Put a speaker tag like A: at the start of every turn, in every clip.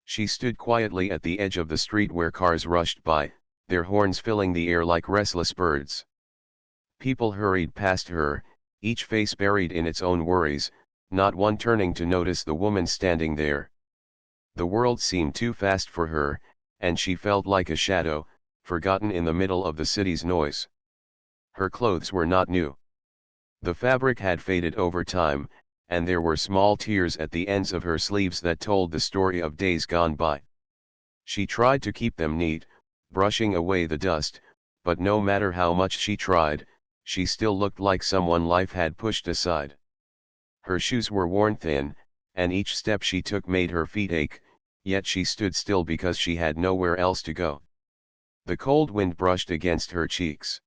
A: She stood quietly at the edge of the street where cars rushed by, their horns filling the air like restless birds. People hurried past her, each face buried in its own worries, not one turning to notice the woman standing there. The world seemed too fast for her, and she felt like a shadow, forgotten in the middle of the city's noise. Her clothes were not new. The fabric had faded over time, and there were small tears at the ends of her sleeves that told the story of days gone by. She tried to keep them neat, brushing away the dust, but no matter how much she tried, she still looked like someone life had pushed aside. Her shoes were worn thin, and each step she took made her feet ache, yet she stood still because she had nowhere else to go. The cold wind brushed against her cheeks.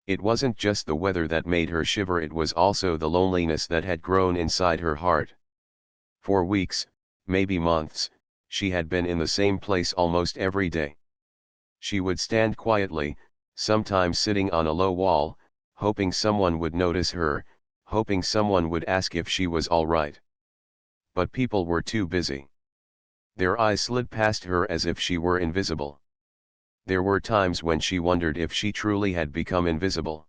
A: It wasn't just the weather that made her shiver, it was also the loneliness that had grown inside her heart. For weeks, maybe months, she had been in the same place almost every day. She would stand quietly, sometimes sitting on a low wall, hoping someone would notice her, hoping someone would ask if she was all right. But people were too busy. Their eyes slid past her as if she were invisible. There were times when she wondered if she truly had become invisible.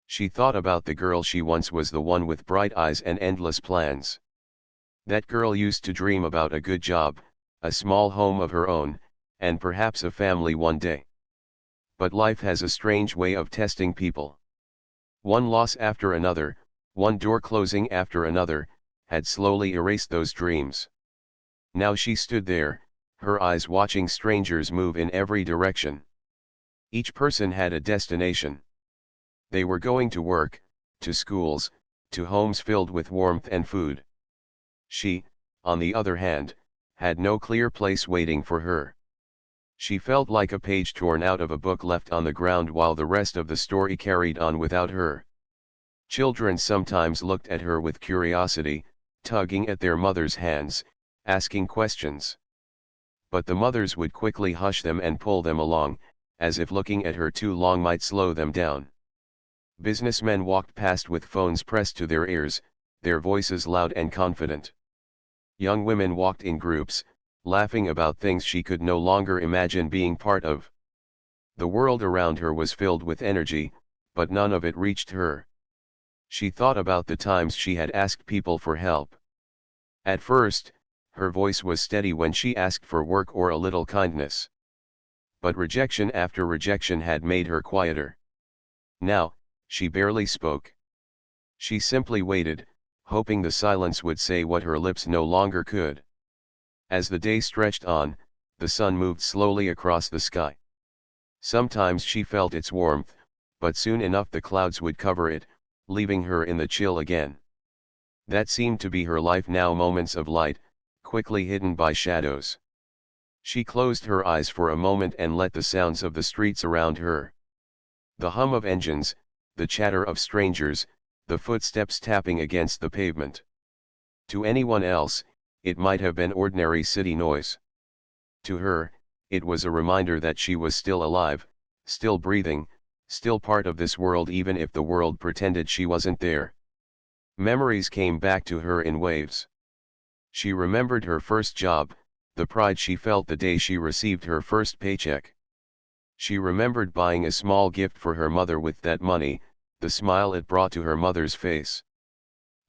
A: She thought about the girl she once was, the one with bright eyes and endless plans. That girl used to dream about a good job, a small home of her own, and perhaps a family one day. But life has a strange way of testing people. One loss after another, one door closing after another, had slowly erased those dreams. Now she stood there, her eyes watching strangers move in every direction. Each person had a destination. They were going to work, to schools, to homes filled with warmth and food. She, on the other hand, had no clear place waiting for her. She felt like a page torn out of a book left on the ground while the rest of the story carried on without her. Children sometimes looked at her with curiosity, tugging at their mothers' hands, asking questions. But the mothers would quickly hush them and pull them along, as if looking at her too long might slow them down. Businessmen walked past with phones pressed to their ears, their voices loud and confident. Young women walked in groups, laughing about things she could no longer imagine being part of. The world around her was filled with energy, but none of it reached her. She thought about the times she had asked people for help. At first, her voice was steady when she asked for work or a little kindness. But rejection after rejection had made her quieter. Now, she barely spoke. She simply waited, hoping the silence would say what her lips no longer could. As the day stretched on, the sun moved slowly across the sky. Sometimes she felt its warmth, but soon enough the clouds would cover it, leaving her in the chill again. That seemed to be her life now, moments of light, quickly hidden by shadows. She closed her eyes for a moment and let the sounds of the streets around her. The hum of engines, the chatter of strangers, the footsteps tapping against the pavement. To anyone else, it might have been ordinary city noise. To her, it was a reminder that she was still alive, still breathing, still part of this world even if the world pretended she wasn't there. Memories came back to her in waves. She remembered her first job, the pride she felt the day she received her first paycheck. She remembered buying a small gift for her mother with that money, the smile it brought to her mother's face.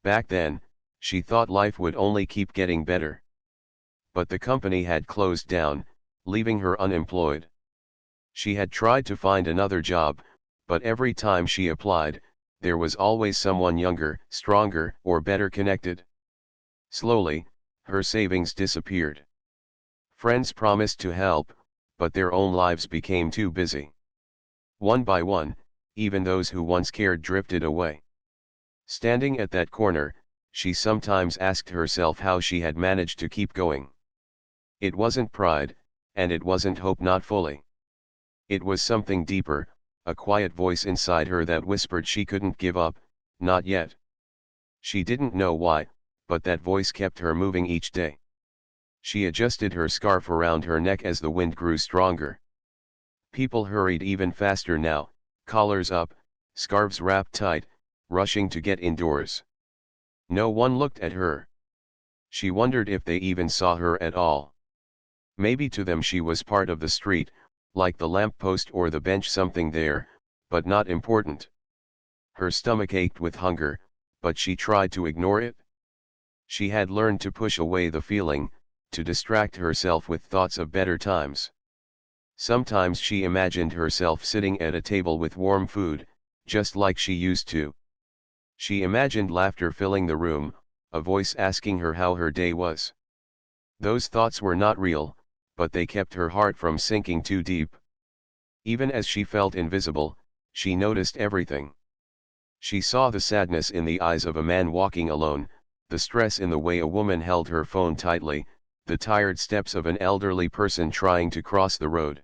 A: Back then, she thought life would only keep getting better. But the company had closed down, leaving her unemployed. She had tried to find another job, but every time she applied, there was always someone younger, stronger, or better connected. Slowly, her savings disappeared. Friends promised to help, but their own lives became too busy. One by one, even those who once cared drifted away. Standing at that corner, she sometimes asked herself how she had managed to keep going. It wasn't pride, and it wasn't hope, not fully. It was something deeper, a quiet voice inside her that whispered she couldn't give up, not yet. She didn't know why, but that voice kept her moving each day. She adjusted her scarf around her neck as the wind grew stronger. People hurried even faster now, collars up, scarves wrapped tight, rushing to get indoors. No one looked at her. She wondered if they even saw her at all. Maybe to them she was part of the street, like the lamppost or the bench, something there, but not important. Her stomach ached with hunger, but she tried to ignore it. She had learned to push away the feeling, to distract herself with thoughts of better times. Sometimes she imagined herself sitting at a table with warm food, just like she used to. She imagined laughter filling the room, a voice asking her how her day was. Those thoughts were not real, but they kept her heart from sinking too deep. Even as she felt invisible, she noticed everything. She saw the sadness in the eyes of a man walking alone, the stress in the way a woman held her phone tightly, the tired steps of an elderly person trying to cross the road.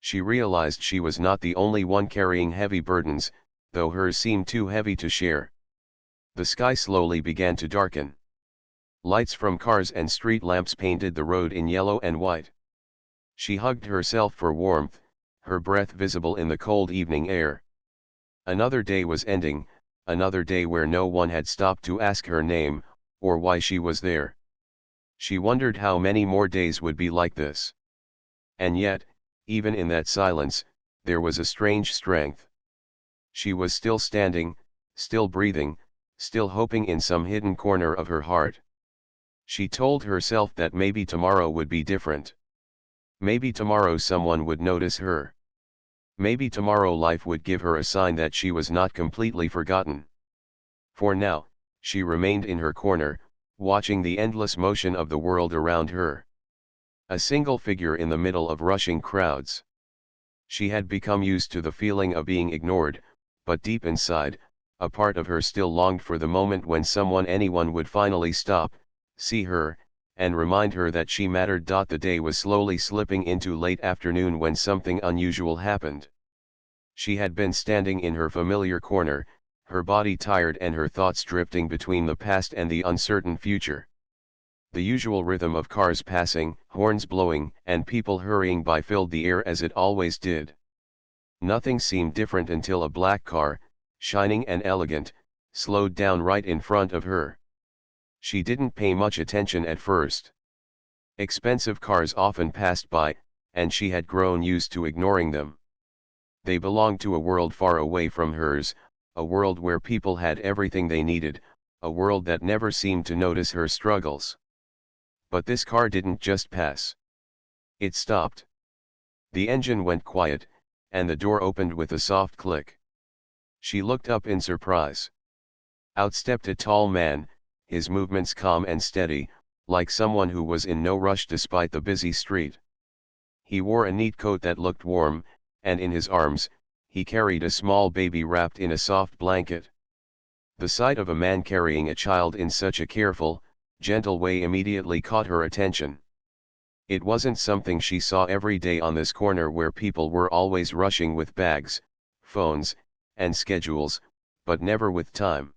A: She realized she was not the only one carrying heavy burdens, though hers seemed too heavy to share. The sky slowly began to darken. Lights from cars and street lamps painted the road in yellow and white. She hugged herself for warmth, her breath visible in the cold evening air. Another day was ending, another day where no one had stopped to ask her name, or why she was there. She wondered how many more days would be like this. And yet, even in that silence, there was a strange strength. She was still standing, still breathing, still hoping in some hidden corner of her heart. She told herself that maybe tomorrow would be different. Maybe tomorrow someone would notice her. Maybe tomorrow life would give her a sign that she was not completely forgotten. For now, she remained in her corner, watching the endless motion of the world around her. A single figure in the middle of rushing crowds. She had become used to the feeling of being ignored, but deep inside, a part of her still longed for the moment when anyone would finally stop, see her, and remind her that she mattered. The day was slowly slipping into late afternoon when something unusual happened. She had been standing in her familiar corner, her body tired and her thoughts drifting between the past and the uncertain future. The usual rhythm of cars passing, horns blowing, and people hurrying by filled the air as it always did. Nothing seemed different until a black car, shining and elegant, slowed down right in front of her. She didn't pay much attention at first. Expensive cars often passed by, and she had grown used to ignoring them. They belonged to a world far away from hers, a world where people had everything they needed, a world that never seemed to notice her struggles. But this car didn't just pass. It stopped. The engine went quiet, and the door opened with a soft click. She looked up in surprise. Out stepped a tall man, his movements calm and steady, like someone who was in no rush despite the busy street. He wore a neat coat that looked warm, and in his arms, he carried a small baby wrapped in a soft blanket. The sight of a man carrying a child in such a careful, gentle way immediately caught her attention. It wasn't something she saw every day on this corner where people were always rushing with bags, phones, and schedules, but never with time.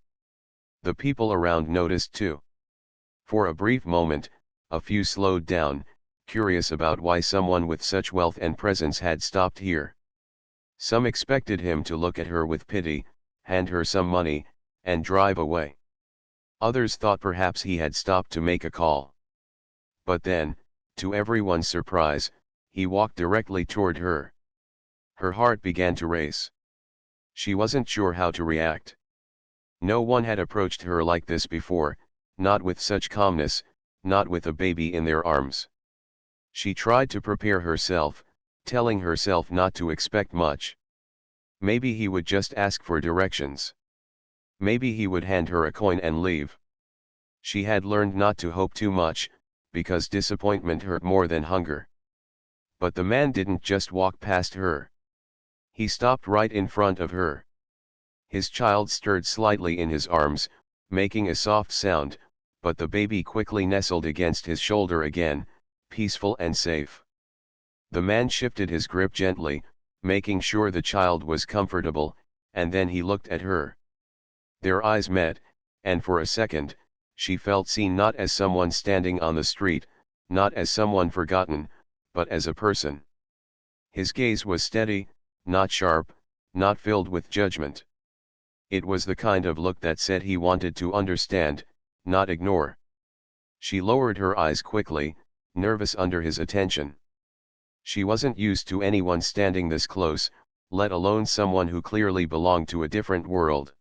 A: The people around noticed too. For a brief moment, a few slowed down, curious about why someone with such wealth and presence had stopped here. Some expected him to look at her with pity, hand her some money, and drive away. Others thought perhaps he had stopped to make a call. But then, to everyone's surprise, he walked directly toward her. Her heart began to race. She wasn't sure how to react. No one had approached her like this before, not with such calmness, not with a baby in their arms. She tried to prepare herself, telling herself not to expect much. Maybe he would just ask for directions. Maybe he would hand her a coin and leave. She had learned not to hope too much, because disappointment hurt more than hunger. But the man didn't just walk past her. He stopped right in front of her. His child stirred slightly in his arms, making a soft sound, but the baby quickly nestled against his shoulder again, peaceful and safe. The man shifted his grip gently, making sure the child was comfortable, and then he looked at her. Their eyes met, and for a second, she felt seen, not as someone standing on the street, not as someone forgotten, but as a person. His gaze was steady, not sharp, not filled with judgment. It was the kind of look that said he wanted to understand, not ignore. She lowered her eyes quickly, nervous under his attention. She wasn't used to anyone standing this close, let alone someone who clearly belonged to a different world.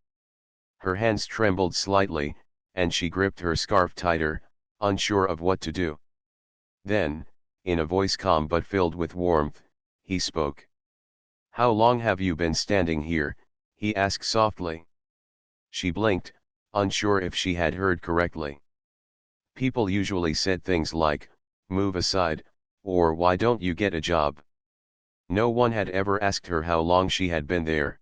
A: Her hands trembled slightly, and she gripped her scarf tighter, unsure of what to do. Then, in a voice calm but filled with warmth, he spoke. "How long have you been standing here?" he asked softly. She blinked, unsure if she had heard correctly. People usually said things like, "Move aside," or "Why don't you get a job?" No one had ever asked her how long she had been there.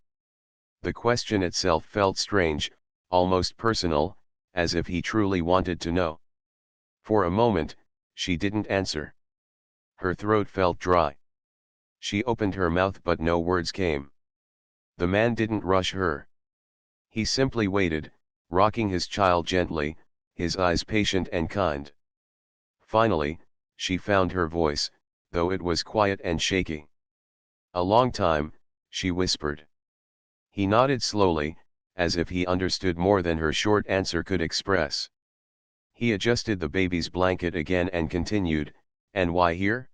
A: The question itself felt strange, almost personal, as if he truly wanted to know. For a moment, she didn't answer. Her throat felt dry. She opened her mouth but no words came. The man didn't rush her. He simply waited, rocking his child gently, his eyes patient and kind. Finally, she found her voice, though it was quiet and shaky. "A long time," she whispered. He nodded slowly, as if he understood more than her short answer could express. He adjusted the baby's blanket again and continued, "And why here?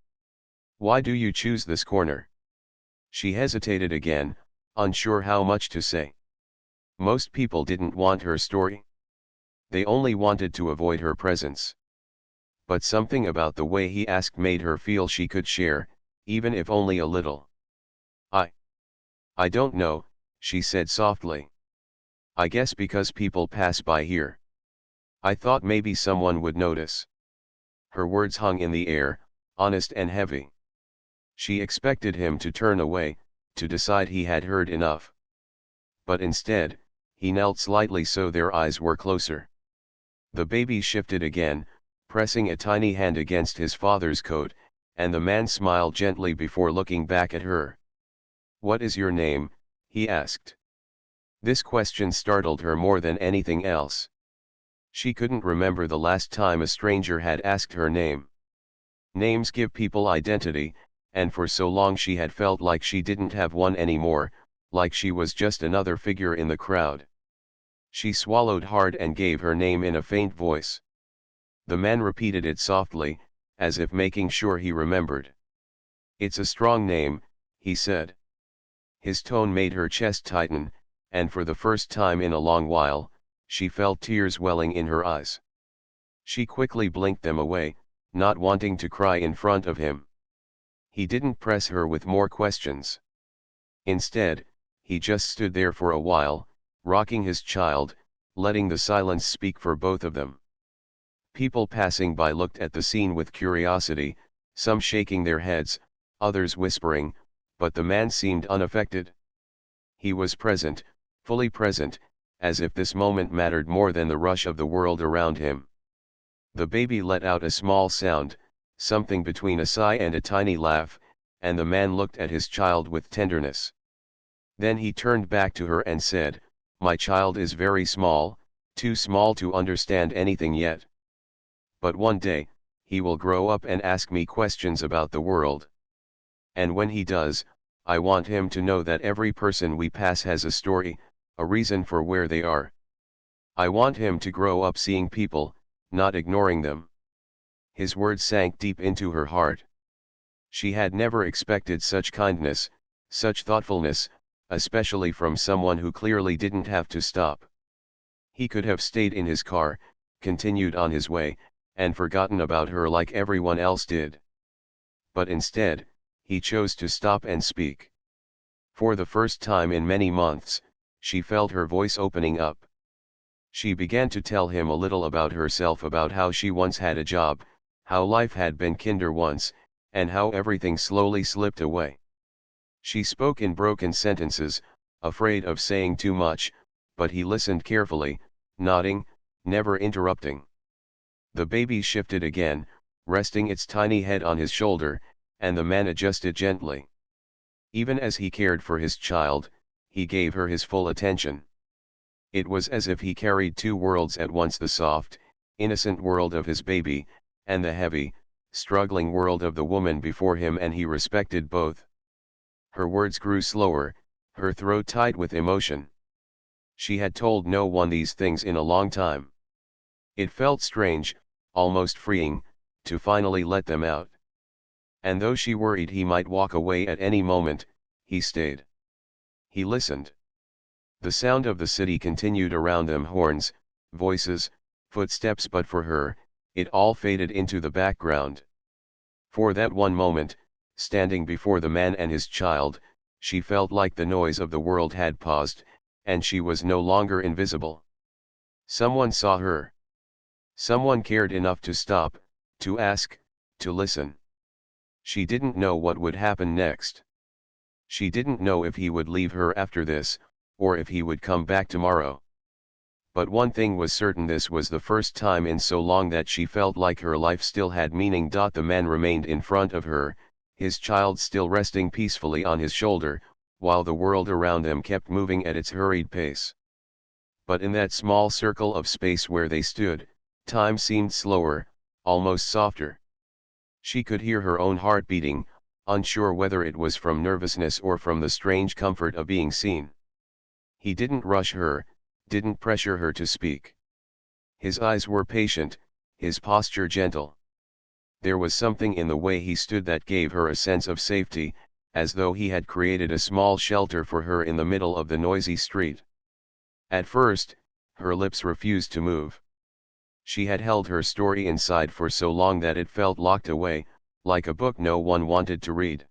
A: Why do you choose this corner?" She hesitated again, unsure how much to say. Most people didn't want her story. They only wanted to avoid her presence. But something about the way he asked made her feel she could share, even if only a little. I I don't know," she said softly. "I guess because people pass by here. I thought maybe someone would notice." Her words hung in the air, honest and heavy. She expected him to turn away, to decide he had heard enough. But instead, he knelt slightly so their eyes were closer. The baby shifted again, pressing a tiny hand against his father's coat, and the man smiled gently before looking back at her. "What is your name?" he asked. This question startled her more than anything else. She couldn't remember the last time a stranger had asked her name. Names give people identity, and for so long she had felt like she didn't have one anymore, like she was just another figure in the crowd. She swallowed hard and gave her name in a faint voice. The man repeated it softly, as if making sure he remembered. "It's a strong name," he said. His tone made her chest tighten, and for the first time in a long while, she felt tears welling in her eyes. She quickly blinked them away, not wanting to cry in front of him. He didn't press her with more questions. Instead, he just stood there for a while, rocking his child, letting the silence speak for both of them. People passing by looked at the scene with curiosity, some shaking their heads, others whispering, but the man seemed unaffected. He was present, fully present, as if this moment mattered more than the rush of the world around him. The baby let out a small sound, something between a sigh and a tiny laugh, and the man looked at his child with tenderness. Then he turned back to her and said, "My child is very small, too small to understand anything yet. But one day, he will grow up and ask me questions about the world. And when he does, I want him to know that every person we pass has a story, a reason for where they are. I want him to grow up seeing people, not ignoring them." His words sank deep into her heart. She had never expected such kindness, such thoughtfulness, especially from someone who clearly didn't have to stop. He could have stayed in his car, continued on his way, and forgotten about her like everyone else did. But instead, he chose to stop and speak. For the first time in many months, she felt her voice opening up. She began to tell him a little about herself, about how she once had a job, how life had been kinder once, and how everything slowly slipped away. She spoke in broken sentences, afraid of saying too much, but he listened carefully, nodding, never interrupting. The baby shifted again, resting its tiny head on his shoulder, and the man adjusted gently. Even as he cared for his child, he gave her his full attention. It was as if he carried two worlds at once, the soft, innocent world of his baby, and the heavy, struggling world of the woman before him, and he respected both. Her words grew slower, her throat tight with emotion. She had told no one these things in a long time. It felt strange, almost freeing, to finally let them out. And though she worried he might walk away at any moment, he stayed. He listened. The sound of the city continued around them, horns, voices, footsteps, but for her, it all faded into the background. For that one moment, standing before the man and his child, she felt like the noise of the world had paused, and she was no longer invisible. Someone saw her. Someone cared enough to stop, to ask, to listen. She didn't know what would happen next. She didn't know if he would leave her after this, or if he would come back tomorrow. But one thing was certain: this was the first time in so long that she felt like her life still had meaning. The man remained in front of her, his child still resting peacefully on his shoulder, while the world around them kept moving at its hurried pace. But in that small circle of space where they stood, time seemed slower, almost softer. She could hear her own heart beating, unsure whether it was from nervousness or from the strange comfort of being seen. He didn't rush her, didn't pressure her to speak. His eyes were patient, his posture gentle. There was something in the way he stood that gave her a sense of safety, as though he had created a small shelter for her in the middle of the noisy street. At first, her lips refused to move. She had held her story inside for so long that it felt locked away, like a book no one wanted to read.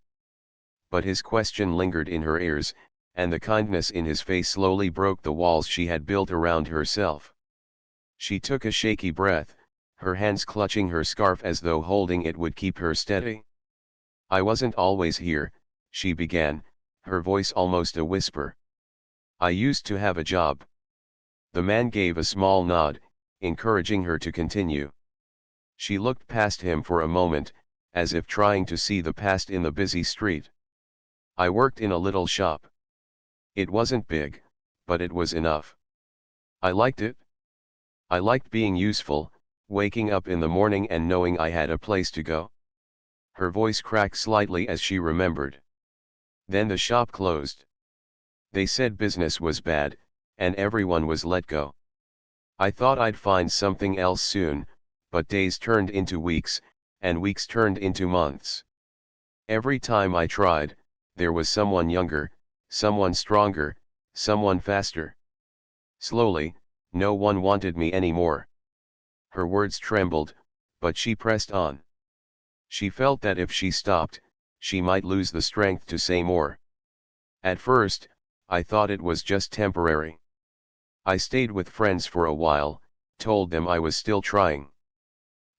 A: But his question lingered in her ears, and the kindness in his face slowly broke the walls she had built around herself. She took a shaky breath, her hands clutching her scarf as though holding it would keep her steady. "I wasn't always here," she began, her voice almost a whisper. "I used to have a job." The man gave a small nod, encouraging her to continue. She looked past him for a moment, as if trying to see the past in the busy street. "I worked in a little shop. It wasn't big, but it was enough. I liked it. I liked being useful, waking up in the morning and knowing I had a place to go." Her voice cracked slightly as she remembered. "Then the shop closed. They said business was bad, and everyone was let go. I thought I'd find something else soon, but days turned into weeks, and weeks turned into months. Every time I tried, there was someone younger, someone stronger, someone faster. Slowly, no one wanted me anymore." Her words trembled, but she pressed on. She felt that if she stopped, she might lose the strength to say more. "At first, I thought it was just temporary. I stayed with friends for a while, told them I was still trying.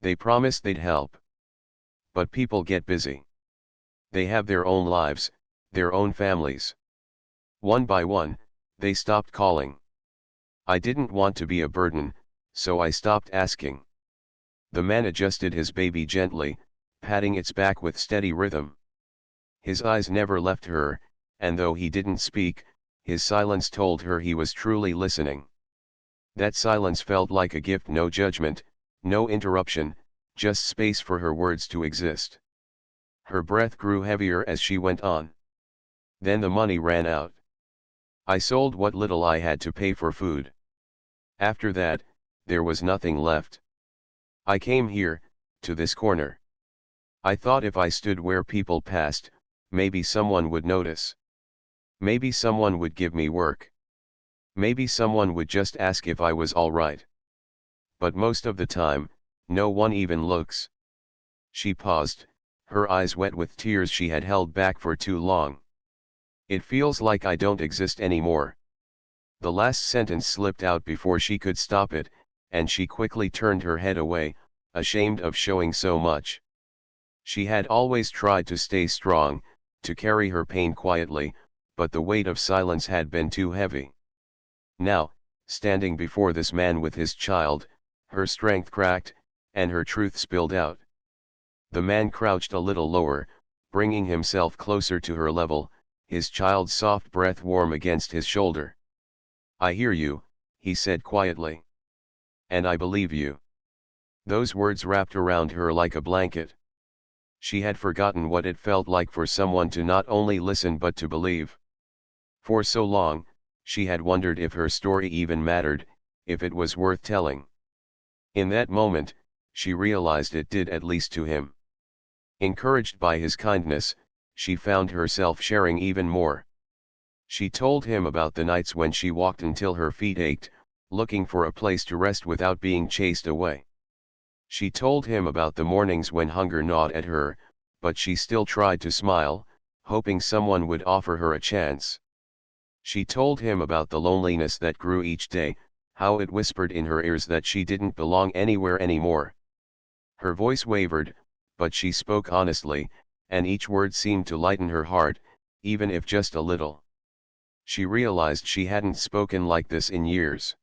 A: They promised they'd help. But people get busy. They have their own lives, their own families. One by one, they stopped calling. I didn't want to be a burden, so I stopped asking." The man adjusted his baby gently, patting its back with steady rhythm. His eyes never left her, and though he didn't speak, his silence told her he was truly listening. That silence felt like a gift: no judgment, no interruption, just space for her words to exist. Her breath grew heavier as she went on. "Then the money ran out. I sold what little I had to pay for food. After that, there was nothing left. I came here, to this corner. I thought if I stood where people passed, maybe someone would notice. Maybe someone would give me work. Maybe someone would just ask if I was all right. But most of the time, no one even looks." She paused, her eyes wet with tears she had held back for too long. "It feels like I don't exist anymore." The last sentence slipped out before she could stop it, and she quickly turned her head away, ashamed of showing so much. She had always tried to stay strong, to carry her pain quietly, but the weight of silence had been too heavy. Now, standing before this man with his child, her strength cracked, and her truth spilled out. The man crouched a little lower, bringing himself closer to her level, his child's soft breath warm against his shoulder. "I hear you," he said quietly. "And I believe you." Those words wrapped around her like a blanket. She had forgotten what it felt like for someone to not only listen but to believe. For so long, she had wondered if her story even mattered, if it was worth telling. In that moment, she realized it did, at least to him. Encouraged by his kindness, she found herself sharing even more. She told him about the nights when she walked until her feet ached, looking for a place to rest without being chased away. She told him about the mornings when hunger gnawed at her, but she still tried to smile, hoping someone would offer her a chance. She told him about the loneliness that grew each day, how it whispered in her ears that she didn't belong anywhere anymore. Her voice wavered, but she spoke honestly, and each word seemed to lighten her heart, even if just a little. She realized she hadn't spoken like this in years.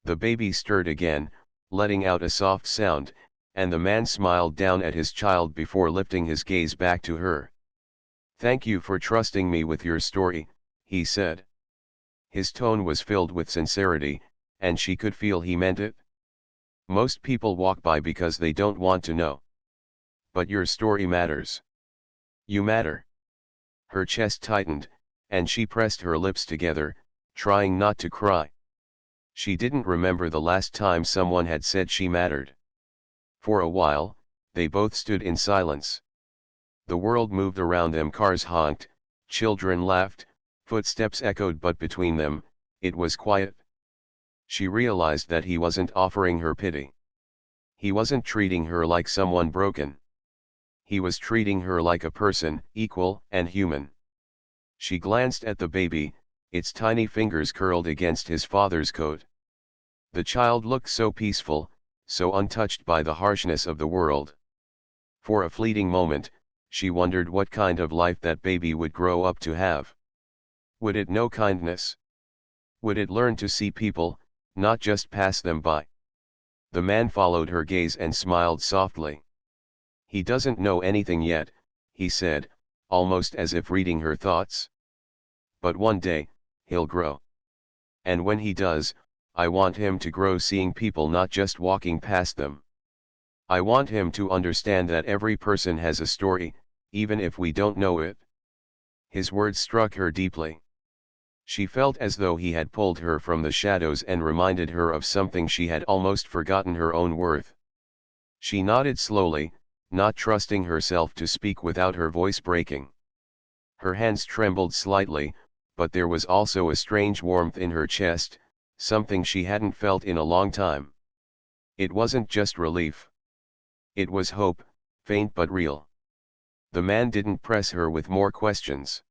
A: The baby stirred again, letting out a soft sound, and the man smiled down at his child before lifting his gaze back to her. "Thank you for trusting me with your story," he said. His tone was filled with sincerity, and she could feel he meant it. "Most people walk by because they don't want to know. But your story matters. You matter." Her chest tightened, and she pressed her lips together, trying not to cry. She didn't remember the last time someone had said she mattered. For a while, they both stood in silence. The world moved around them, cars honked, children laughed, footsteps echoed, but between them, it was quiet. She realized that he wasn't offering her pity. He wasn't treating her like someone broken. He was treating her like a person, equal and human. She glanced at the baby, its tiny fingers curled against his father's coat. The child looked so peaceful, so untouched by the harshness of the world. For a fleeting moment, she wondered what kind of life that baby would grow up to have. Would it know kindness? Would it learn to see people, not just pass them by? The man followed her gaze and smiled softly. "He doesn't know anything yet," he said, almost as if reading her thoughts. "But one day, he'll grow. And when he does, I want him to grow seeing people, not just walking past them. I want him to understand that every person has a story, even if we don't know it." His words struck her deeply. She felt as though he had pulled her from the shadows and reminded her of something she had almost forgotten: her own worth. She nodded slowly, not trusting herself to speak without her voice breaking. Her hands trembled slightly, but there was also a strange warmth in her chest, something she hadn't felt in a long time. It wasn't just relief. It was hope, faint but real. The man didn't press her with more questions.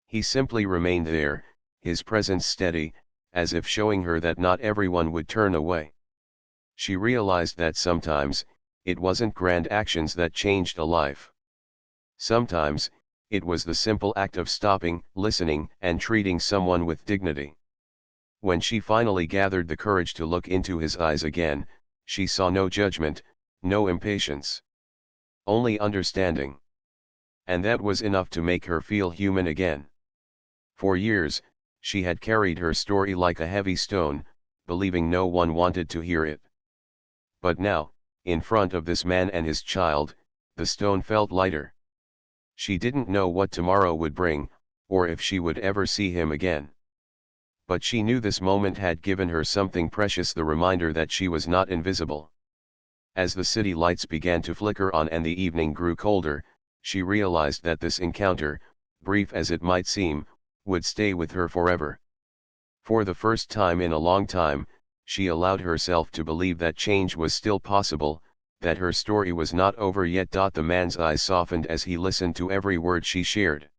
A: He simply remained there, his presence steady, as if showing her that not everyone would turn away. She realized that sometimes, it wasn't grand actions that changed a life. Sometimes, it was the simple act of stopping, listening, and treating someone with dignity. When she finally gathered the courage to look into his eyes again, she saw no judgment, no impatience. Only understanding. And that was enough to make her feel human again. For years, she had carried her story like a heavy stone, believing no one wanted to hear it. But now, in front of this man and his child, the stone felt lighter. She didn't know what tomorrow would bring, or if she would ever see him again. But she knew this moment had given her something precious: the reminder that she was not invisible. As the city lights began to flicker on and the evening grew colder, she realized that this encounter, brief as it might seem, would stay with her forever. For the first time in a long time, she allowed herself to believe that change was still possible, that her story was not over yet. The man's eyes softened as he listened to every word she shared.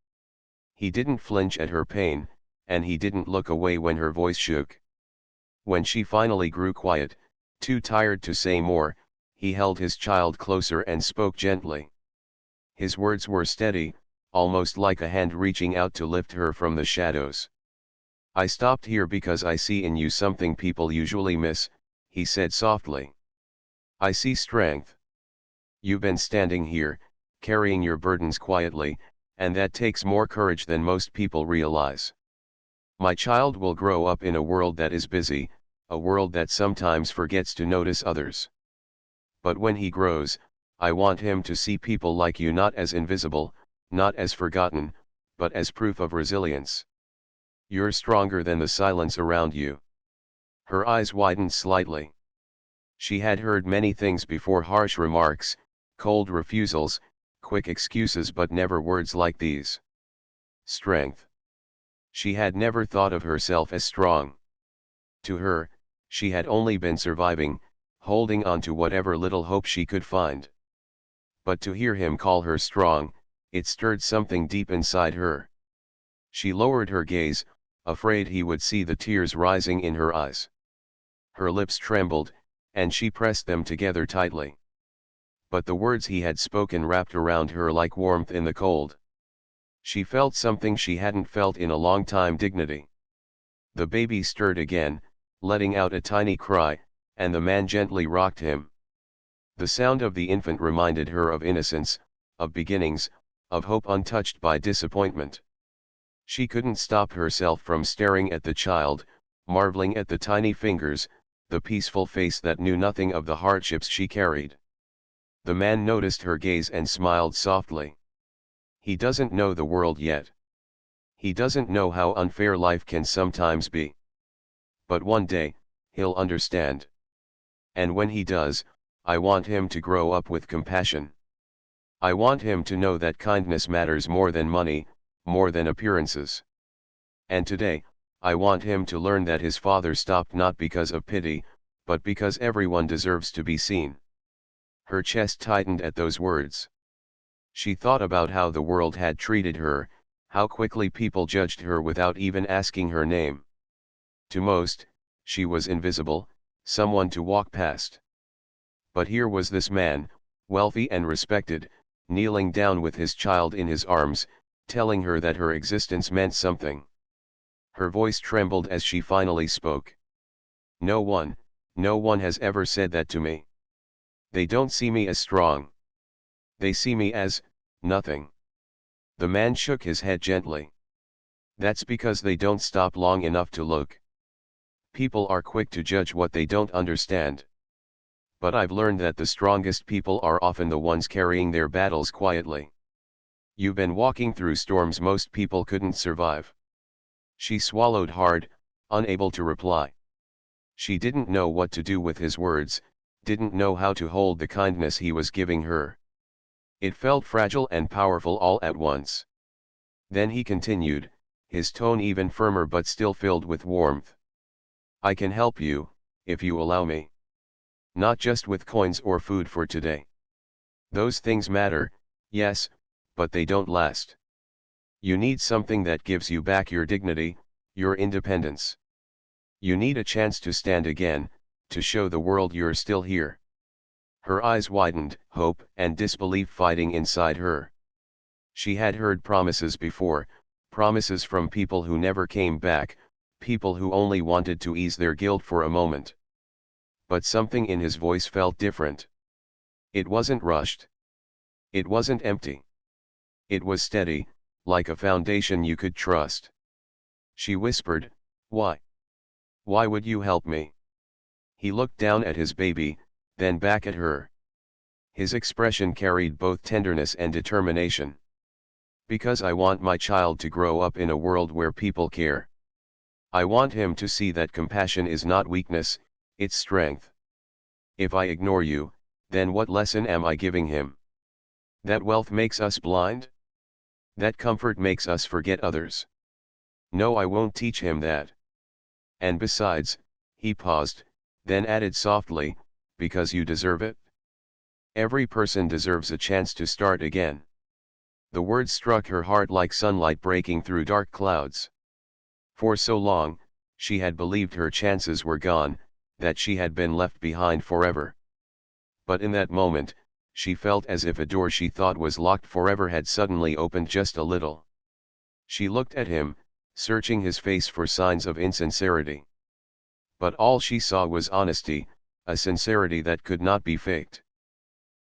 A: He didn't flinch at her pain, and he didn't look away when her voice shook. When she finally grew quiet, too tired to say more, he held his child closer and spoke gently. His words were steady, almost like a hand reaching out to lift her from the shadows. "I stopped here because I see in you something people usually miss," he said softly. "I see strength. You've been standing here, carrying your burdens quietly, and that takes more courage than most people realize. My child will grow up in a world that is busy, a world that sometimes forgets to notice others. But when he grows, I want him to see people like you not as invisible, not as forgotten, but as proof of resilience. You're stronger than the silence around you." Her eyes widened slightly. She had heard many things before: harsh remarks, cold refusals, quick excuses, but never words like these. Strength. She had never thought of herself as strong. To her, she had only been surviving, holding on to whatever little hope she could find. But to hear him call her strong, it stirred something deep inside her. She lowered her gaze, afraid he would see the tears rising in her eyes. Her lips trembled, and she pressed them together tightly. But the words he had spoken wrapped around her like warmth in the cold. She felt something she hadn't felt in a long time: dignity. The baby stirred again, letting out a tiny cry, and the man gently rocked him. The sound of the infant reminded her of innocence, of beginnings, of hope untouched by disappointment. She couldn't stop herself from staring at the child, marveling at the tiny fingers, the peaceful face that knew nothing of the hardships she carried. The man noticed her gaze and smiled softly. He doesn't know the world yet. He doesn't know how unfair life can sometimes be. But one day, he'll understand. And when he does, I want him to grow up with compassion. I want him to know that kindness matters more than money, more than appearances. And today, I want him to learn that his father stopped not because of pity, but because everyone deserves to be seen. Her chest tightened at those words. She thought about how the world had treated her, how quickly people judged her without even asking her name. To most, she was invisible, someone to walk past. But here was this man, wealthy and respected, kneeling down with his child in his arms, telling her that her existence meant something. Her voice trembled as she finally spoke. No one has ever said that to me. They don't see me as strong. They see me as nothing. The man shook his head gently. That's because they don't stop long enough to look. People are quick to judge what they don't understand. But I've learned that the strongest people are often the ones carrying their battles quietly. You've been walking through storms most people couldn't survive. She swallowed hard, unable to reply. She didn't know what to do with his words, didn't know how to hold the kindness he was giving her. It felt fragile and powerful all at once. Then he continued, his tone even firmer but still filled with warmth. I can help you, if you allow me. Not just with coins or food for today. Those things matter, yes, but they don't last. You need something that gives you back your dignity, your independence. You need a chance to stand again, to show the world you're still here. Her eyes widened, hope and disbelief fighting inside her. She had heard promises before, promises from people who never came back, people who only wanted to ease their guilt for a moment. But something in his voice felt different. It wasn't rushed. It wasn't empty. It was steady, like a foundation you could trust. She whispered, "Why? Why would you help me?" He looked down at his baby, then back at her. His expression carried both tenderness and determination. Because I want my child to grow up in a world where people care. I want him to see that compassion is not weakness, it's strength. If I ignore you, then what lesson am I giving him? That wealth makes us blind? That comfort makes us forget others? No, I won't teach him that. And besides, he paused, then added softly, because you deserve it. Every person deserves a chance to start again. The words struck her heart like sunlight breaking through dark clouds. For so long, she had believed her chances were gone, that she had been left behind forever. But in that moment, she felt as if a door she thought was locked forever had suddenly opened just a little. She looked at him, searching his face for signs of insincerity. But all she saw was honesty, a sincerity that could not be faked.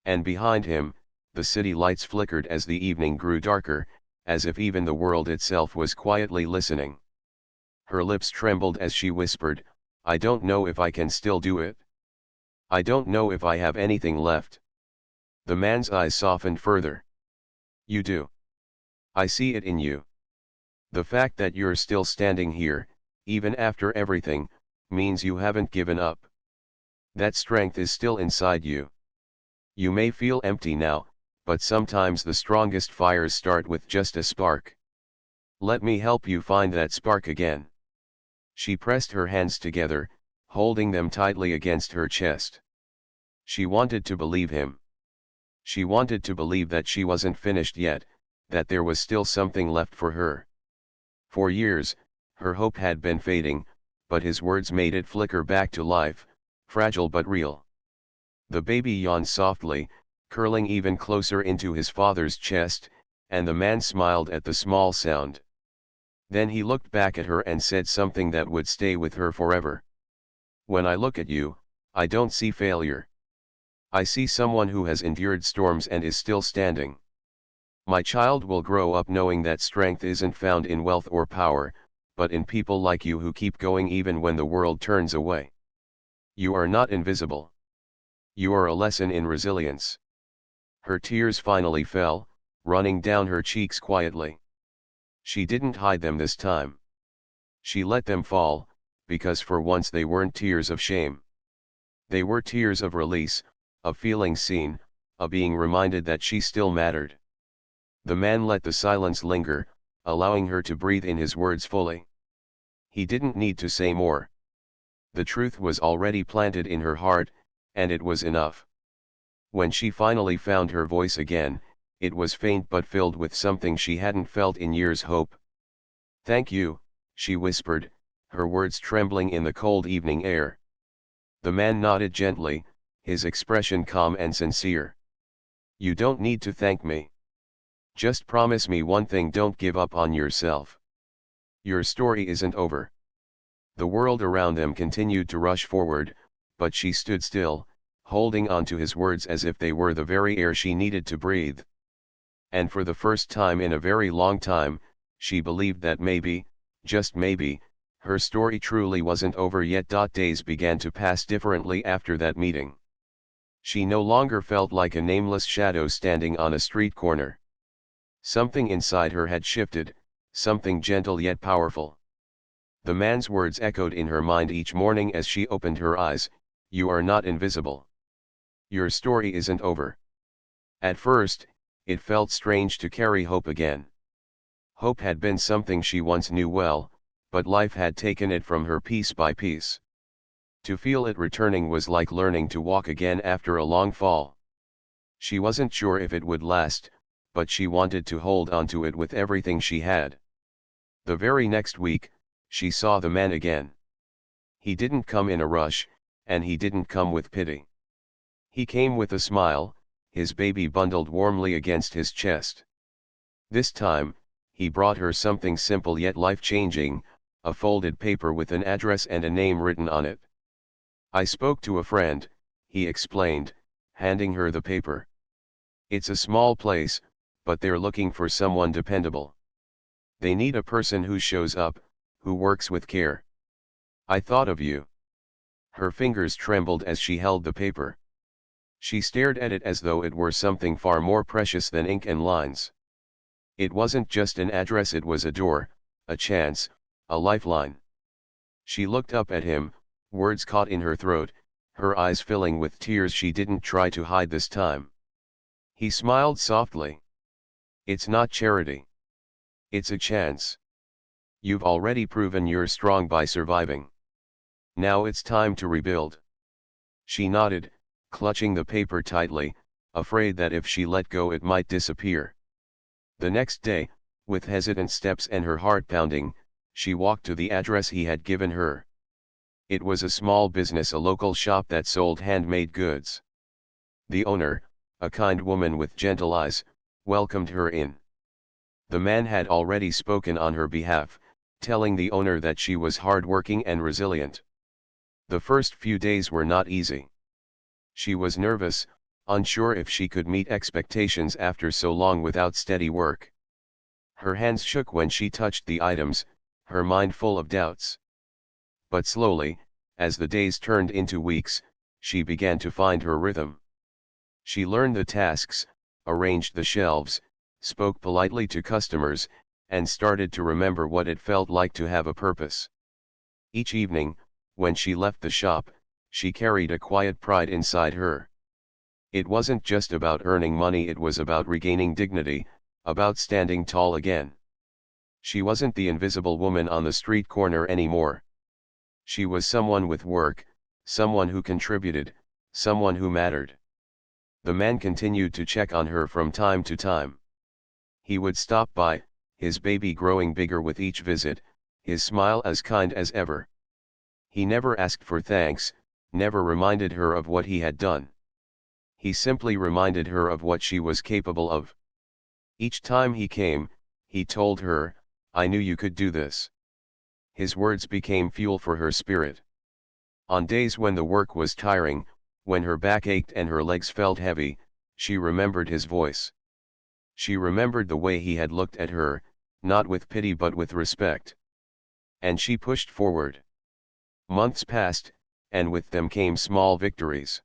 A: And behind him, the city lights flickered as the evening grew darker, as if even the world itself was quietly listening. Her lips trembled as she whispered, I don't know if I can still do it. I don't know if I have anything left. The man's eyes softened further. You do. I see it in you. The fact that you're still standing here, even after everything, means you haven't given up. That strength is still inside you. You may feel empty now, but sometimes the strongest fires start with just a spark. Let me help you find that spark again. She pressed her hands together, holding them tightly against her chest. She wanted to believe him. She wanted to believe that she wasn't finished yet, that there was still something left for her. For years, her hope had been fading, but his words made it flicker back to life, fragile but real. The baby yawned softly, curling even closer into his father's chest, and the man smiled at the small sound. Then he looked back at her and said something that would stay with her forever. When I look at you, I don't see failure. I see someone who has endured storms and is still standing. My child will grow up knowing that strength isn't found in wealth or power, but in people like you who keep going even when the world turns away. You are not invisible. You are a lesson in resilience. Her tears finally fell, running down her cheeks quietly. She didn't hide them this time. She let them fall, because for once they weren't tears of shame. They were tears of release, of feeling seen, of being reminded that she still mattered. The man let the silence linger, allowing her to breathe in his words fully. He didn't need to say more. The truth was already planted in her heart, and it was enough. When she finally found her voice again, it was faint but filled with something she hadn't felt in years: hope. "Thank you," she whispered, her words trembling in the cold evening air. The man nodded gently, his expression calm and sincere. "You don't need to thank me. Just promise me one thing: don't give up on yourself. Your story isn't over." The world around them continued to rush forward, but she stood still, holding on to his words as if they were the very air she needed to breathe. And for the first time in a very long time, she believed that maybe, just maybe, her story truly wasn't over yet. Days began to pass differently after that meeting. She no longer felt like a nameless shadow standing on a street corner. Something inside her had shifted, something gentle yet powerful. The man's words echoed in her mind each morning as she opened her eyes: "You are not invisible. Your story isn't over." At first, it felt strange to carry hope again. Hope had been something she once knew well, but life had taken it from her piece by piece. To feel it returning was like learning to walk again after a long fall. She wasn't sure if it would last, but she wanted to hold on to it with everything she had. The very next week, she saw the man again. He didn't come in a rush, and he didn't come with pity. He came with a smile, his baby bundled warmly against his chest. This time, he brought her something simple yet life-changing: a folded paper with an address and a name written on it. "I spoke to a friend," he explained, handing her the paper. "It's a small place, but they're looking for someone dependable. They need a person who shows up, who works with care. I thought of you." Her fingers trembled as she held the paper. She stared at it as though it were something far more precious than ink and lines. It wasn't just an address, it was a door, a chance, a lifeline. She looked up at him, words caught in her throat, her eyes filling with tears she didn't try to hide this time. He smiled softly. "It's not charity. It's a chance. You've already proven you're strong by surviving. Now it's time to rebuild." She nodded, clutching the paper tightly, afraid that if she let go it might disappear. The next day, with hesitant steps and her heart pounding, she walked to the address he had given her. It was a small business, a local shop that sold handmade goods. The owner, a kind woman with gentle eyes, welcomed her in. The man had already spoken on her behalf, telling the owner that she was hardworking and resilient. The first few days were not easy. She was nervous, unsure if she could meet expectations after so long without steady work. Her hands shook when she touched the items, her mind full of doubts. But slowly, as the days turned into weeks, she began to find her rhythm. She learned the tasks, arranged the shelves, spoke politely to customers, and started to remember what it felt like to have a purpose. Each evening, when she left the shop, she carried a quiet pride inside her. It wasn't just about earning money, it was about regaining dignity, about standing tall again. She wasn't the invisible woman on the street corner anymore. She was someone with work, someone who contributed, someone who mattered. The man continued to check on her from time to time. He would stop by, his baby growing bigger with each visit, his smile as kind as ever. He never asked for thanks, never reminded her of what he had done. He simply reminded her of what she was capable of. Each time he came, he told her, "I knew you could do this." His words became fuel for her spirit. On days when the work was tiring, when her back ached and her legs felt heavy, she remembered his voice. She remembered the way he had looked at her, not with pity but with respect. And she pushed forward. Months passed, and with them came small victories.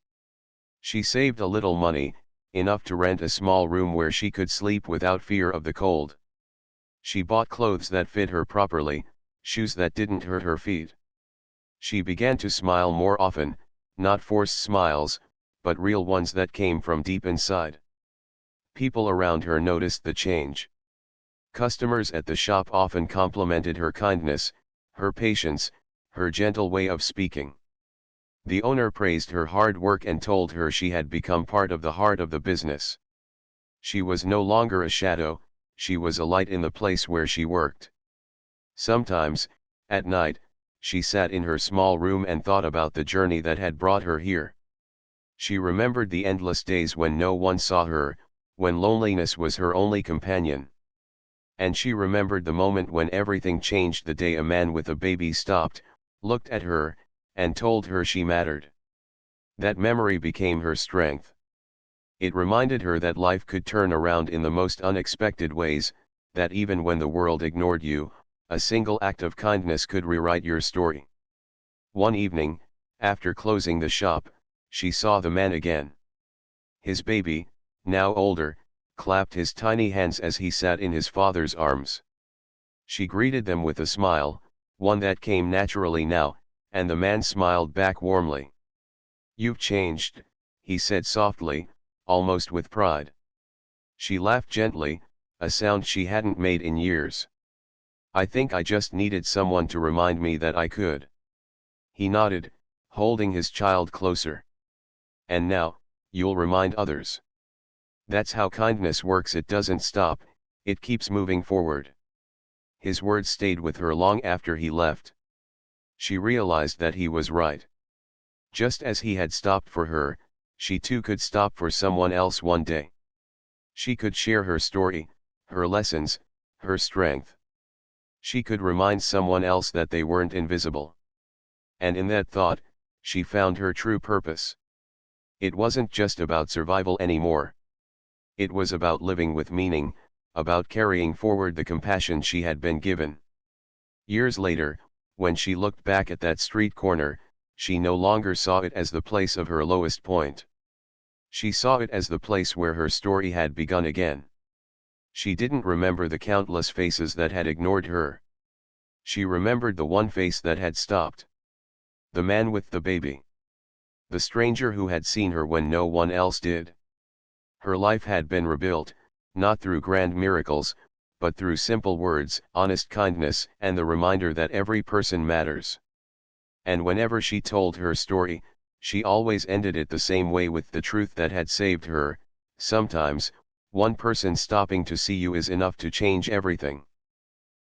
A: She saved a little money, enough to rent a small room where she could sleep without fear of the cold. She bought clothes that fit her properly, shoes that didn't hurt her feet. She began to smile more often, not forced smiles, but real ones that came from deep inside. People around her noticed the change. Customers at the shop often complimented her kindness, her patience, her gentle way of speaking. The owner praised her hard work and told her she had become part of the heart of the business. She was no longer a shadow, she was a light in the place where she worked. Sometimes, at night, she sat in her small room and thought about the journey that had brought her here. She remembered the endless days when no one saw her, when loneliness was her only companion. And she remembered the moment when everything changed, the day a man with a baby stopped, looked at her, and told her she mattered. That memory became her strength. It reminded her that life could turn around in the most unexpected ways, that even when the world ignored you, a single act of kindness could rewrite your story. One evening, after closing the shop, she saw the man again. His baby, now older, clapped his tiny hands as he sat in his father's arms. She greeted them with a smile, one that came naturally now, and the man smiled back warmly. "You've changed," he said softly, almost with pride. She laughed gently, a sound she hadn't made in years. "I think I just needed someone to remind me that I could." He nodded, holding his child closer. "And now, you'll remind others. That's how kindness works, it doesn't stop, it keeps moving forward." His words stayed with her long after he left. She realized that he was right. Just as he had stopped for her, she too could stop for someone else one day. She could share her story, her lessons, her strength. She could remind someone else that they weren't invisible. And in that thought, she found her true purpose. It wasn't just about survival anymore. It was about living with meaning, about carrying forward the compassion she had been given. Years later, when she looked back at that street corner, she no longer saw it as the place of her lowest point. She saw it as the place where her story had begun again. She didn't remember the countless faces that had ignored her. She remembered the one face that had stopped. The man with the baby. The stranger who had seen her when no one else did. Her life had been rebuilt, not through grand miracles, but through simple words, honest kindness, and the reminder that every person matters. And whenever she told her story, she always ended it the same way, with the truth that had saved her: sometimes, one person stopping to see you is enough to change everything.